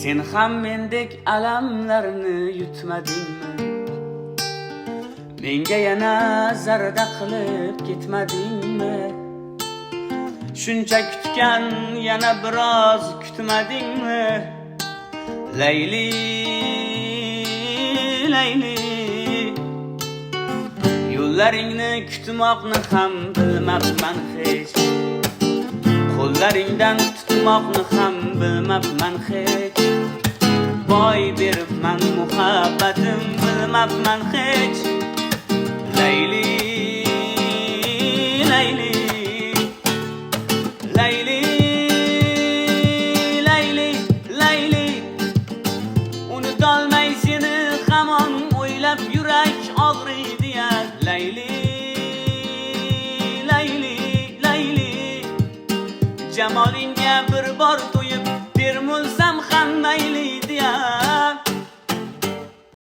Sen ham mendek alamlarni yutmadingmi? Menga yana zarda qilib ketmadingmi? Shuncha kutgan yana biroz kutmadingmi? Layli, Layli, yo'llaringni kutmoqni ham bilmabman hech. Qo'llaringdan tutmoqni ham bilmabman hech. Boy beribman muhabbatim bilmabman hech. Layli, Layli, Layli, Layli, Layli, unutolmay seni hamon o'ylab yurak og'riydi ya. Layli, Layli, Layli, jamolingga bir bor to'yib bermulsam ham mayliydi ya.